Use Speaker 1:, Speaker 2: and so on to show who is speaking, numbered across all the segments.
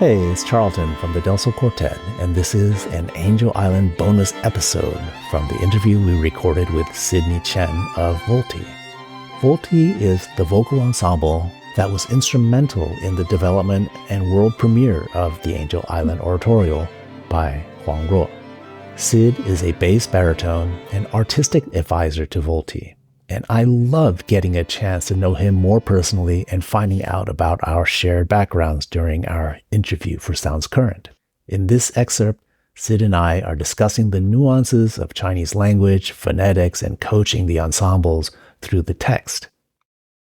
Speaker 1: Hey, it's Charlton from the Del Sol Quartet, and this is an Angel Island bonus episode from the interview we recorded with Sidney Chen of Volti. Volti is the vocal ensemble that was instrumental in the development and world premiere of the Angel Island oratorio by Huang Ruo. Sid is a bass baritone and artistic advisor to Volti, and I loved getting a chance to know him more personally and finding out about our shared backgrounds during our interview for Sounds Current. In this excerpt, Sid and I are discussing the nuances of Chinese language, phonetics, and coaching the ensembles through the text.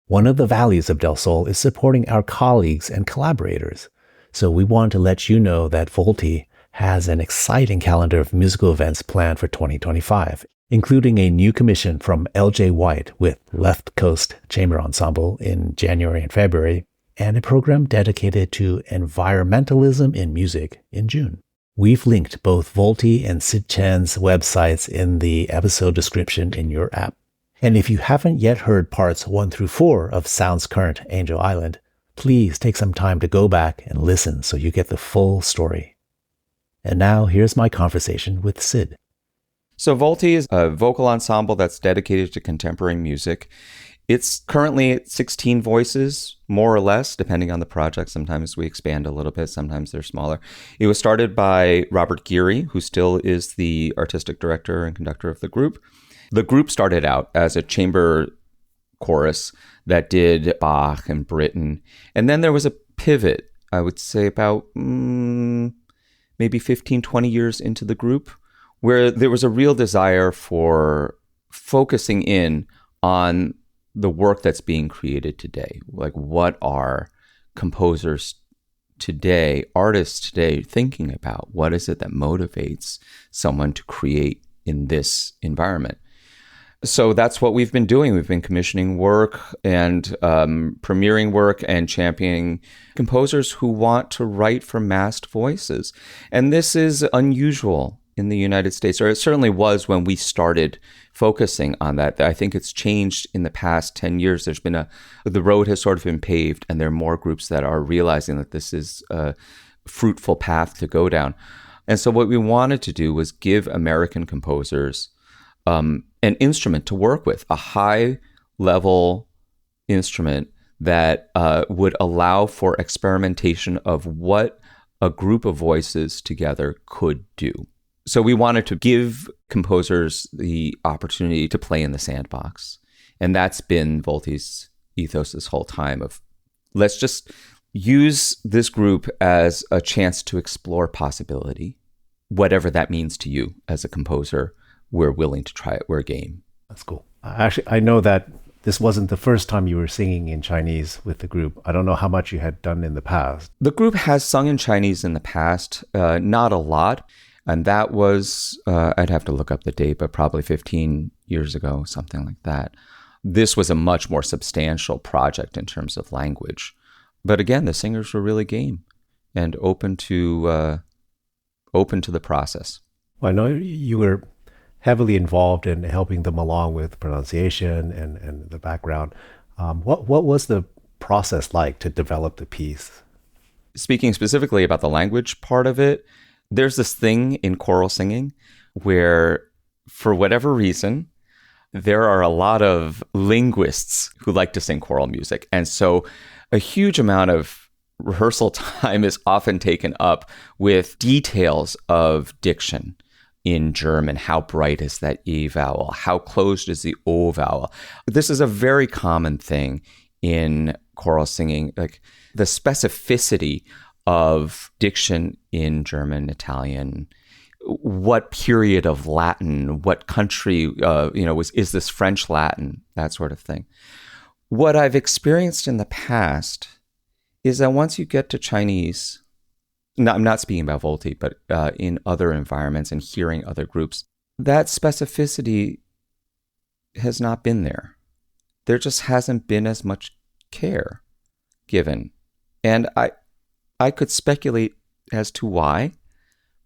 Speaker 1: One of the values of Del Sol is supporting our colleagues and collaborators, so we want to let you know that Volti has an exciting calendar of musical events planned for 2025, including a new commission from L.J. White with Left Coast Chamber Ensemble in January and February, and a program dedicated to environmentalism in music in June. We've linked both Volti and Sid Chen's websites in the episode description in your app. And if you haven't yet heard parts 1 through 4 of Sounds Current Angel Island, please take some time to go back and listen so you get the full story. And now here's my conversation with Sid.
Speaker 2: So Volti is a vocal ensemble that's dedicated to contemporary music. It's currently 16 voices, more or less, depending on the project. Sometimes we expand a little bit, sometimes they're smaller. It was started by Robert Geary, who still is the artistic director and conductor of the group. The group started out as a chamber chorus that did Bach and Britten. And then there was a pivot, I would say about maybe 15, 20 years into the group, where there was a real desire for focusing in on the work that's being created today. Like, what are composers today, artists today thinking about? What is it that motivates someone to create in this environment? So that's what we've been doing. We've been commissioning work and premiering work and championing composers who want to write for masked voices. And this is unusual in the United States, or it certainly was when we started focusing on that. I think it's changed in the past 10 years. The road has sort of been paved, and there are more groups that are realizing that this is a fruitful path to go down. And so what we wanted to do was give American composers an instrument to work with, a high-level instrument that would allow for experimentation of what a group of voices together could do. So we wanted to give composers the opportunity to play in the sandbox. And that's been Volti's ethos this whole time of, let's just use this group as a chance to explore possibility. Whatever that means to you as a composer, we're willing to try it. We're game.
Speaker 1: That's cool. Actually, I know that this wasn't the first time you were singing in Chinese with the group. I don't know how much you had done in the past.
Speaker 2: The group has sung in Chinese in the past, not a lot. And that was, I'd have to look up the date, but probably 15 years ago, something like that. This was a much more substantial project in terms of language. But again, the singers were really game and open to the process.
Speaker 1: Well, I know you were heavily involved in helping them along with pronunciation and the background. What was the process like to develop the piece?
Speaker 2: Speaking specifically about the language part of it, there's this thing in choral singing where, for whatever reason, there are a lot of linguists who like to sing choral music. And so a huge amount of rehearsal time is often taken up with details of diction in German. How bright is that E vowel? How closed is the O vowel? This is a very common thing in choral singing, like the specificity of diction in German, Italian, what period of Latin, what country, is this French Latin, that sort of thing. What I've experienced in the past is that once you get to Chinese, I'm not speaking about Volti, but in other environments and hearing other groups, that specificity has not been there. There just hasn't been as much care given. And I could speculate as to why,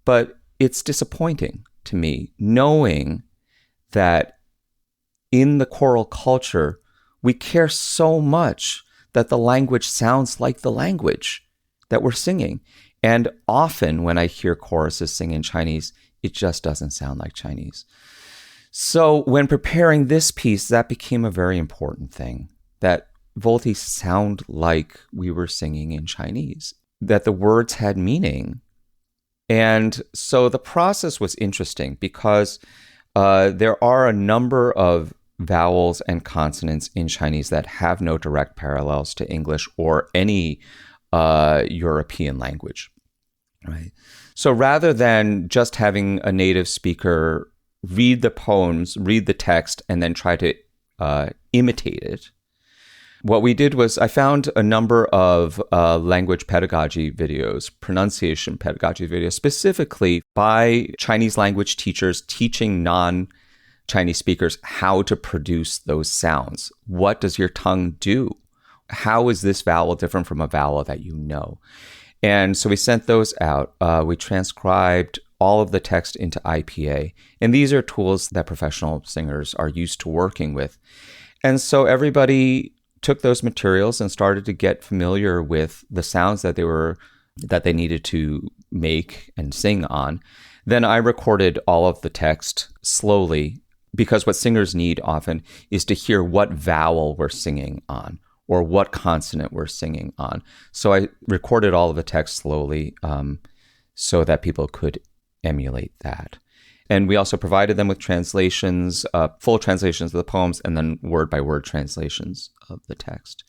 Speaker 2: but it's disappointing to me, knowing that in the choral culture, we care so much that the language sounds like the language that we're singing. And often when I hear choruses sing in Chinese, it just doesn't sound like Chinese. So when preparing this piece, that became a very important thing, that Volti sound like we were singing in Chinese, that the words had meaning. And so the process was interesting because there are a number of vowels and consonants in Chinese that have no direct parallels to English or any European language, right? So rather than just having a native speaker read the poems, read the text, and then try to imitate it, what we did was I found a number of language pedagogy videos, pronunciation pedagogy videos, specifically by Chinese language teachers teaching non-Chinese speakers how to produce those sounds. What does your tongue do? How is this vowel different from a vowel that you know? And so we sent those out. We transcribed all of the text into IPA. And these are tools that professional singers are used to working with. And so everybody took those materials and started to get familiar with the sounds that they needed to make and sing on. Then I recorded all of the text slowly, because what singers need often is to hear what vowel we're singing on or what consonant we're singing on. So I recorded all of the text slowly so that people could emulate that. And we also provided them with translations, full translations of the poems, and then word-by-word translations of the text.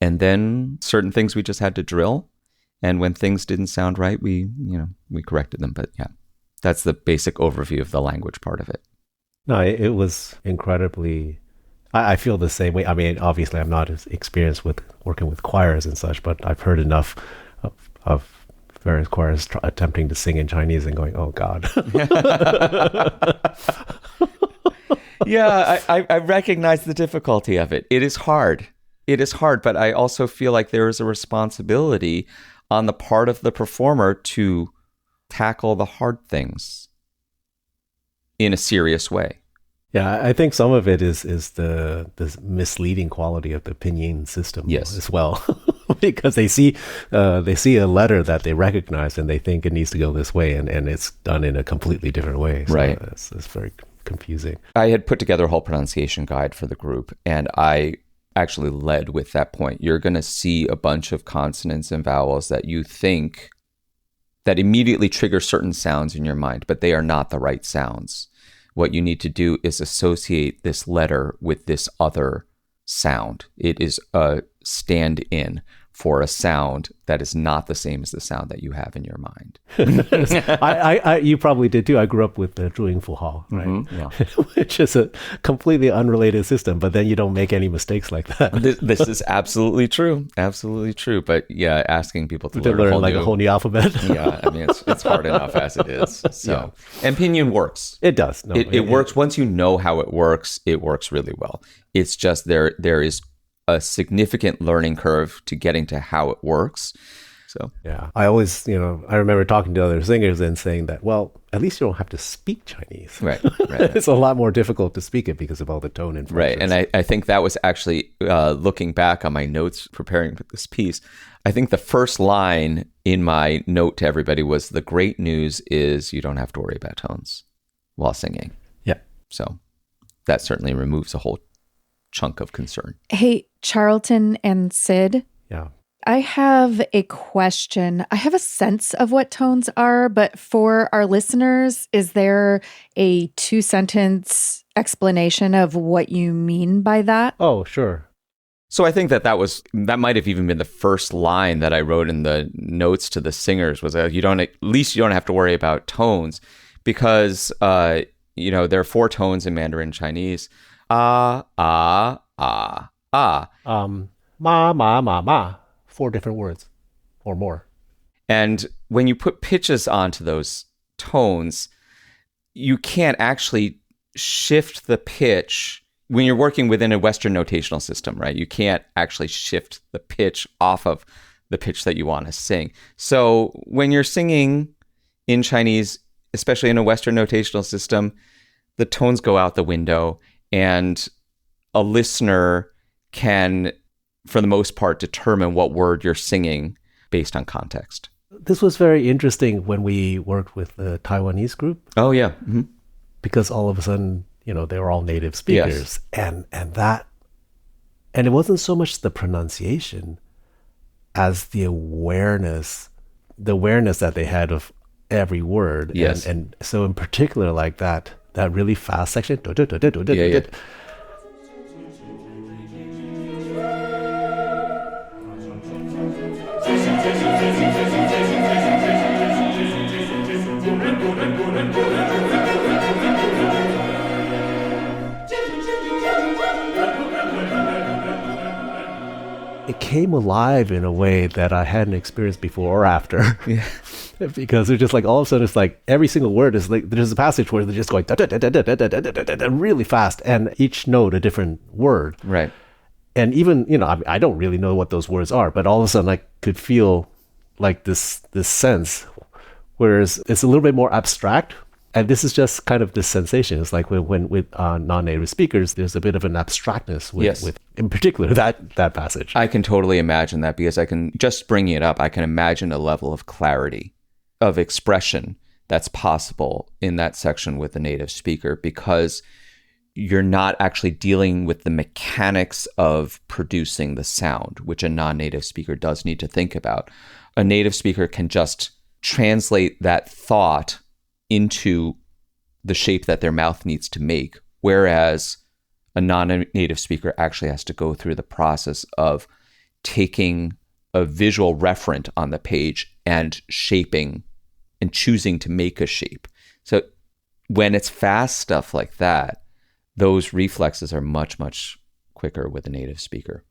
Speaker 2: And then certain things we just had to drill. And when things didn't sound right, we corrected them. But yeah, that's the basic overview of the language part of it.
Speaker 1: No, it was incredibly... I feel the same way. I mean, obviously, I'm not as experienced with working with choirs and such, but I've heard enough of various choirs attempting to sing in Chinese and going, oh, God.
Speaker 2: Yeah, I recognize the difficulty of it. It is hard. But I also feel like there is a responsibility on the part of the performer to tackle the hard things in a serious way.
Speaker 1: Yeah, I think some of it is the misleading quality of the pinyin system as well, because they see a letter that they recognize and they think it needs to go this way, and it's done in a completely different way. So
Speaker 2: right.
Speaker 1: It's very confusing.
Speaker 2: I had put together a whole pronunciation guide for the group, and I actually led with that point. You're going to see a bunch of consonants and vowels that you think that immediately trigger certain sounds in your mind, but they are not the right sounds. What you need to do is associate this letter with this other sound. It is a stand-in for a sound that is not the same as the sound that you have in your mind.
Speaker 1: You probably did too. I grew up with the Zhuing Fuhao, right?
Speaker 2: Mm-hmm, yeah.
Speaker 1: Which is a completely unrelated system, but then you don't make any mistakes like that.
Speaker 2: This is absolutely true. Absolutely true. But yeah, asking people to learn
Speaker 1: a whole new alphabet.
Speaker 2: Yeah, I mean, it's hard enough as it is. So, yeah. And pinyin works.
Speaker 1: It does. No,
Speaker 2: it works. Once you know how it works really well. It's just there is a significant learning curve to getting to how it works. So
Speaker 1: yeah, I always, I remember talking to other singers and saying that, well, at least you don't have to speak Chinese.
Speaker 2: Right.
Speaker 1: It's a lot more difficult to speak it because of all the tone inflections.
Speaker 2: Right, and I think that was actually, looking back on my notes preparing for this piece, I think the first line in my note to everybody was, the great news is you don't have to worry about tones while singing.
Speaker 1: Yeah.
Speaker 2: So that certainly removes a whole chunk of concern.
Speaker 3: Hey, Charlton and Sid.
Speaker 1: Yeah.
Speaker 3: I have a question. I have a sense of what tones are, but for our listeners, is there a 2-sentence explanation of what you mean by that?
Speaker 1: Oh, sure.
Speaker 2: So I think that might have even been the first line that I wrote in the notes to the singers was, at least you don't have to worry about tones, because there are 4 tones in Mandarin Chinese. Ah, ah, ah, ah.
Speaker 1: Ma, ma, ma, ma. 4 different words or more.
Speaker 2: And when you put pitches onto those tones, you can't actually shift the pitch when you're working within a Western notational system, right? You can't actually shift the pitch off of the pitch that you want to sing. So when you're singing in Chinese, especially in a Western notational system, the tones go out the window, and a listener can, for the most part, determine what word you're singing based on context.
Speaker 1: This was very interesting when we worked with the Taiwanese group,
Speaker 2: Oh, yeah. Hmm.
Speaker 1: because all of a sudden, they were all native speakers.
Speaker 2: Yes.
Speaker 1: And it wasn't so much the pronunciation as the awareness that they had of every word.
Speaker 2: Yes.
Speaker 1: And so in particular, like that really fast section.
Speaker 2: Yeah.
Speaker 1: It came alive in a way that I hadn't experienced before or after.
Speaker 2: Yeah.
Speaker 1: Because it's just like all of a sudden it's like every single word is like there's a passage where they're just going da, da, da, da, da, da, da, da, da, da, really fast, and each note a different word.
Speaker 2: Right.
Speaker 1: And even I don't really know what those words are, but all of a sudden I could feel like this sense, whereas it's a little bit more abstract. And this is just kind of this sensation. It's like when with non-native speakers, there's a bit of an abstractness with in particular, that passage.
Speaker 2: I can totally imagine that, because I can, just bringing it up, I can imagine a level of clarity, of expression that's possible in that section with a native speaker, because you're not actually dealing with the mechanics of producing the sound, which a non-native speaker does need to think about. A native speaker can just translate that thought into the shape that their mouth needs to make, whereas a non-native speaker actually has to go through the process of taking a visual referent on the page and shaping and choosing to make a shape. So when it's fast stuff like that, those reflexes are much, much quicker with a native speaker.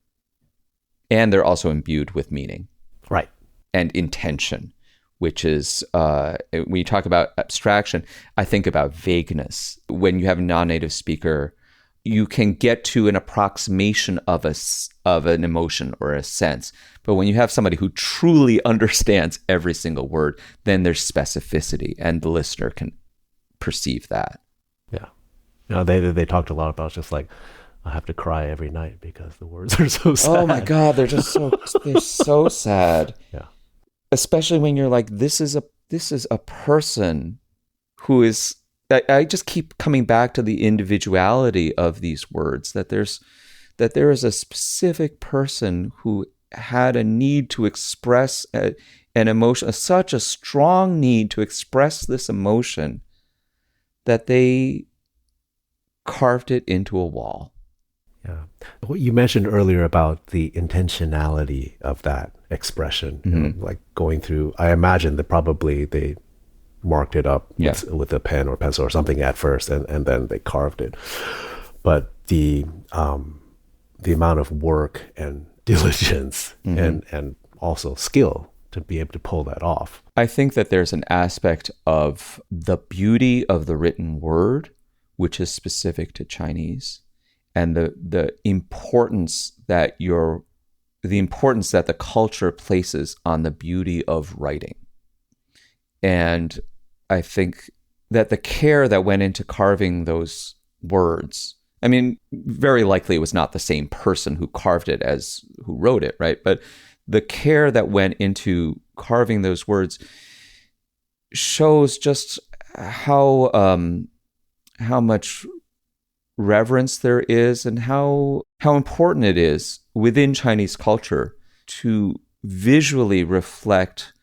Speaker 2: And they're also imbued with meaning.
Speaker 1: Right.
Speaker 2: And intention, which is, when you talk about abstraction, I think about vagueness. When you have a non-native speaker, you can get to an approximation of an emotion or a sense. But when you have somebody who truly understands every single word, then there's specificity, and the listener can perceive that.
Speaker 1: Yeah. They talked a lot about just like, I have to cry every night because the words are so sad.
Speaker 2: Oh my God, they're so sad.
Speaker 1: Yeah.
Speaker 2: Especially when you're like, this is a person who is, I just keep coming back to the individuality of these words, that there is a specific person who had a need to express an emotion, such a strong need to express this emotion, that they carved it into a wall.
Speaker 1: Yeah. What you mentioned earlier about the intentionality of that expression, like going through, I imagine that probably they marked it up with a pen or pencil or something at first, and then they carved it. But the amount of work and diligence and also skill to be able to pull that off.
Speaker 2: I think that there's an aspect of the beauty of the written word, which is specific to Chinese, and the importance that the culture places on the beauty of writing. And I think that the care that went into carving those words, I mean, very likely it was not the same person who carved it as who wrote it, right? But the care that went into carving those words shows just how much reverence there is, and how important it is within Chinese culture to visually reflect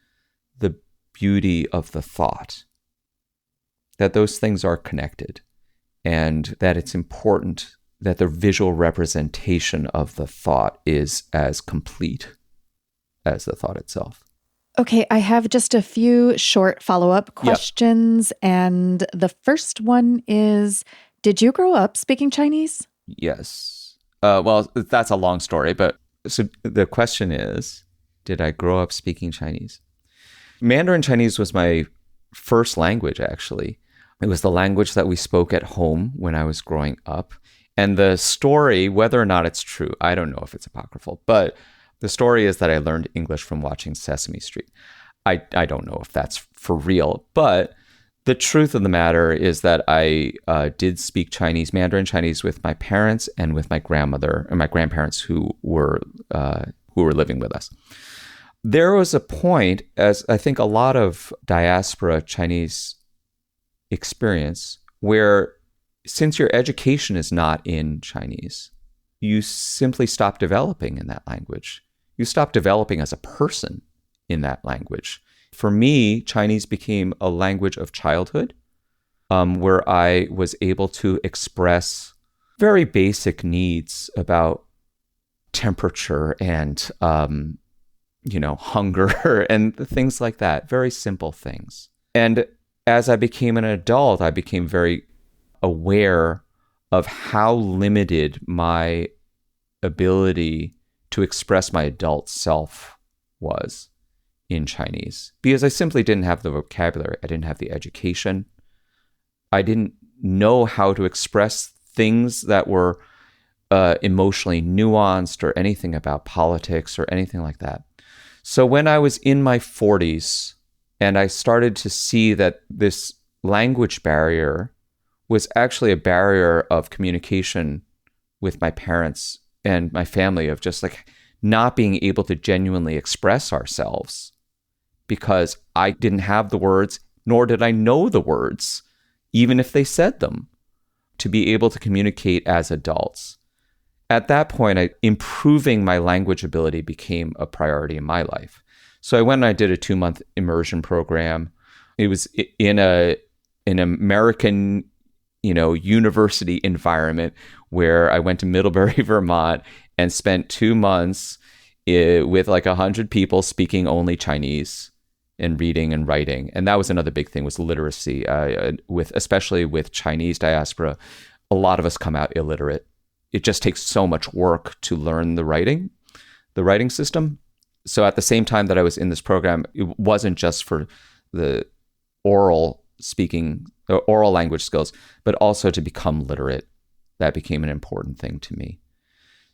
Speaker 2: the beauty of the thought, that those things are connected, and that it's important that the visual representation of the thought is as complete as the thought itself.
Speaker 3: Okay, I have just a few short follow-up questions. Yep. And the first one is, did you grow up speaking Chinese?
Speaker 2: Yes. Well, that's a long story, but so the question is, did I grow up speaking Chinese? Mandarin Chinese was my first language, actually. It was the language that we spoke at home when I was growing up. And the story, whether or not it's true, I don't know if it's apocryphal, but the story is that I learned English from watching Sesame Street. I don't know if that's for real, but the truth of the matter is that I did speak Chinese, Mandarin Chinese, with my parents and with my grandmother and my grandparents who were living with us. there was a point, as I think a lot of diaspora Chinese experience, where since your education is not in Chinese, you simply stop developing in that language. You stop developing as a person in that language. For me, Chinese became a language of childhood, where I was able to express very basic needs about temperature and, hunger and things like that. Very simple things. And as I became an adult, I became very aware of how limited my ability to express my adult self was in Chinese, because I simply didn't have the vocabulary. I didn't have the education. I didn't know how to express things that were emotionally nuanced or anything about politics or anything like that. So when I was in my 40s and I started to see that this language barrier was actually a barrier of communication with my parents and my family, of just like not being able to genuinely express ourselves because I didn't have the words, nor did I know the words, even if they said them, to be able to communicate as adults. At that point, improving my language ability became a priority in my life. So I went and I did a 2-month immersion program. It was in an American, university environment, where I went to Middlebury, Vermont, and spent 2 months with like 100 people speaking only Chinese and reading and writing. And that was another big thing, was literacy. Especially with Chinese diaspora, a lot of us come out illiterate. It just takes so much work to learn the writing system. So at the same time that I was in this program, it wasn't just for the oral language skills, but also to become literate. That became an important thing to me.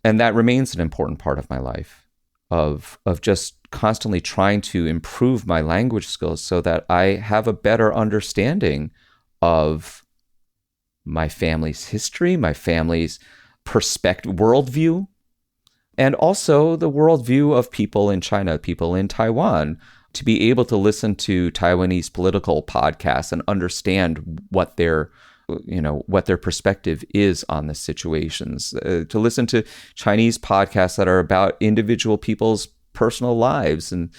Speaker 2: And that remains an important part of my life, of just constantly trying to improve my language skills so that I have a better understanding of my family's history, my family's worldview, and also the worldview of people in China, people in Taiwan, to be able to listen to Taiwanese political podcasts and understand what their perspective is on the situations, to listen to Chinese podcasts that are about individual people's personal lives and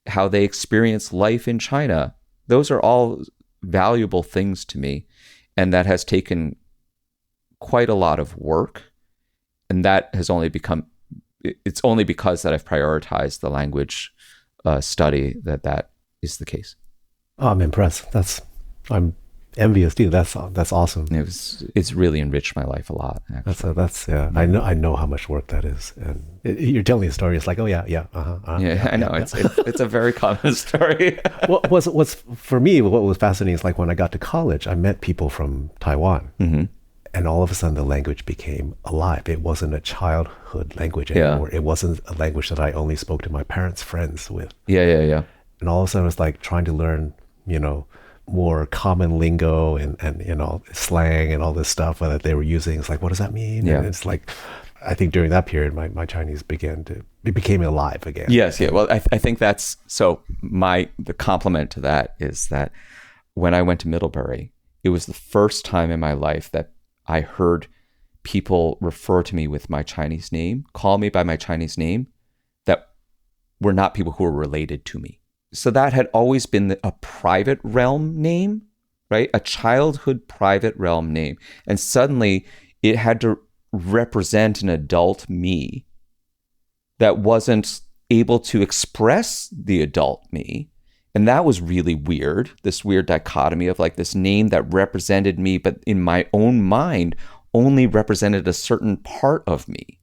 Speaker 2: how they experience life in China. Those are all valuable things to me, and that has taken quite a lot of work. And that has it's only because that I've prioritized the language study that is the case.
Speaker 1: Oh, I'm impressed. I'm envious too. That's awesome.
Speaker 2: It's really enriched my life a lot. Actually.
Speaker 1: I know how much work that is, and you're telling a story. It's like, oh yeah,
Speaker 2: I know. It's a very common story.
Speaker 1: What's for me, what was fascinating is like when I got to college, I met people from Taiwan. Mm-hmm. And all of a sudden, the language became alive. It wasn't a childhood language anymore. Yeah. It wasn't a language that I only spoke to my parents' friends with.
Speaker 2: Yeah.
Speaker 1: And all of a sudden, it was like trying to learn, more common lingo and slang and all this stuff that they were using. It's like, what does that mean? Yeah. And it's like, I think during that period, my Chinese became alive again.
Speaker 2: Yes, yeah. Well, I think that's, so the complement to that is that when I went to Middlebury, it was the first time in my life that I heard people refer to me with my Chinese name, call me by my Chinese name, that were not people who were related to me. So that had always been a private realm name, right? A childhood private realm name. And suddenly it had to represent an adult me that wasn't able to express the adult me. And that was really weird, this weird dichotomy of like this name that represented me, but in my own mind only represented a certain part of me.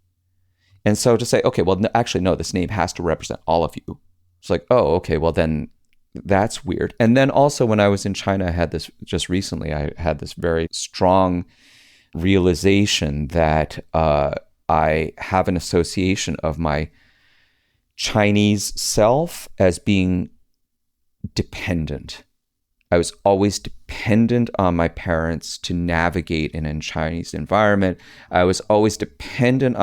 Speaker 2: And so to say, okay, well, actually, no, this name has to represent all of you. It's like, oh, okay, well, then that's weird. And then also when I was in China, I had this very strong realization that I have an association of my Chinese self as being dependent. I was always dependent on my parents to navigate in a Chinese environment. I was always dependent.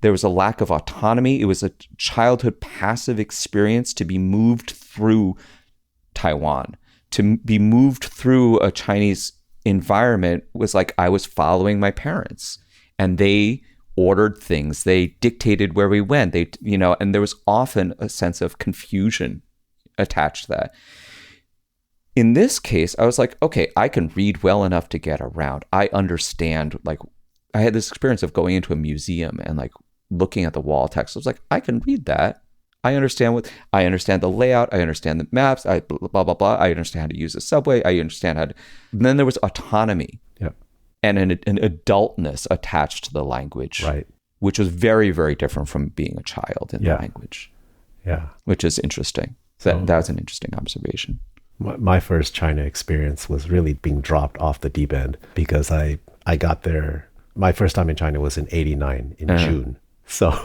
Speaker 2: There was a lack of autonomy. It was a childhood passive experience to be moved through Taiwan. To be moved through a Chinese environment was like I was following my parents, and they ordered things. They dictated where we went. And there was often a sense of confusion attached to that. In this case, I was like, okay, I can read well enough to get around. I understand, like, I had this experience of going into a museum and like looking at the wall text. I was like, I can read that. I understand the layout. I understand the maps. Blah, blah, blah. I understand how to use the subway. I understand how to, and then there was autonomy and an adultness attached to the language,
Speaker 1: Right.
Speaker 2: which was very, very different from being a child in the language.
Speaker 1: Yeah.
Speaker 2: Which is interesting. That was an interesting observation.
Speaker 1: My first China experience was really being dropped off the deep end because I got there. My first time in China was in 89 in June. So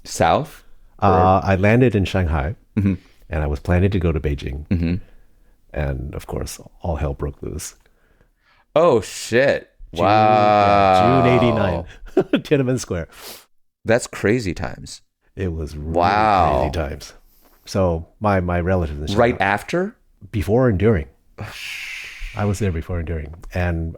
Speaker 2: South?
Speaker 1: I landed in Shanghai and I was planning to go to Beijing. And of course, all hell broke loose.
Speaker 2: Oh, shit. Wow.
Speaker 1: June 89, Tiananmen Square.
Speaker 2: That's crazy times.
Speaker 1: It was really crazy times. So my relatives in Shanghai,
Speaker 2: Right after?
Speaker 1: before and during. I was there before and during. And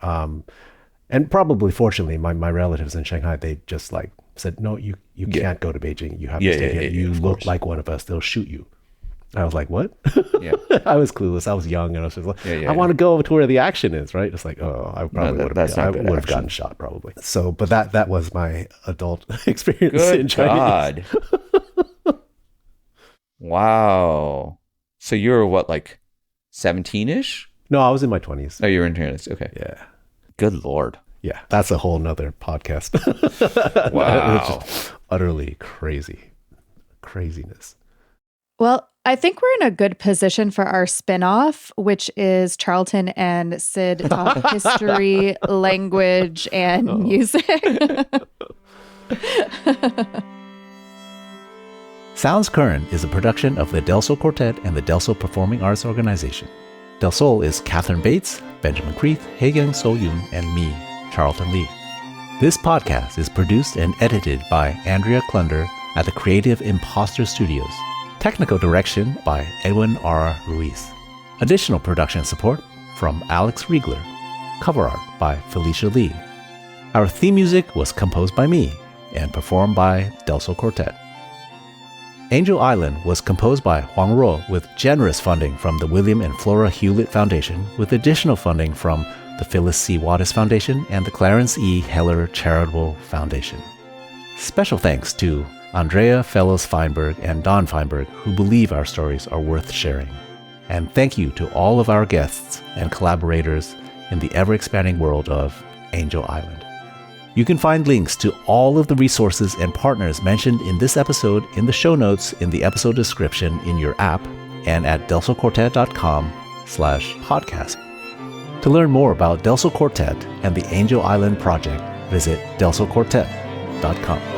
Speaker 1: probably fortunately, my relatives in Shanghai, they just like said, no, you can't go to Beijing. You have to stay here. You look like one of us. They'll shoot you. I was like, what?
Speaker 2: Yeah.
Speaker 1: I was clueless. I was young, and I was just like, I want to go to where the action is, right? It's like, oh, I probably would have gotten shot, probably. So, but that was my adult experience in Chinese.
Speaker 2: God. Wow. So you were what, like 17-ish?
Speaker 1: No, I was in my 20s.
Speaker 2: Oh, you were in here. Okay.
Speaker 1: Yeah.
Speaker 2: Good Lord.
Speaker 1: Yeah, that's a whole nother podcast.
Speaker 2: Wow.
Speaker 1: It's just utterly craziness.
Speaker 3: Well, I think we're in a good position for our spin-off, which is Charlton and Sid talk history, language, and music.
Speaker 1: Sounds Current is a production of the Del Sol Quartet and the Del Sol Performing Arts Organization. Del Sol is Catherine Bates, Benjamin Creeth, Haegang So-yoon, and me, Charlton Lee. This podcast is produced and edited by Andrea Klunder at the Creative Imposter Studios. Technical direction by Edwin R. Ruiz. Additional production support from Alex Riegler. Cover art by Felicia Lee. Our theme music was composed by me and performed by Del Sol Quartet. Angel Island was composed by Huang Ruo with generous funding from the William and Flora Hewlett Foundation, with additional funding from the Phyllis C. Wattis Foundation and the Clarence E. Heller Charitable Foundation. Special thanks to Andrea Fellows-Feinberg and Don Feinberg, who believe our stories are worth sharing. And thank you to all of our guests and collaborators in the ever-expanding world of Angel Island. You can find links to all of the resources and partners mentioned in this episode in the show notes in the episode description in your app and at delsolquartet.com/podcast. To learn more about Del Sol Quartet and the Angel Island Project, visit delsolquartet.com.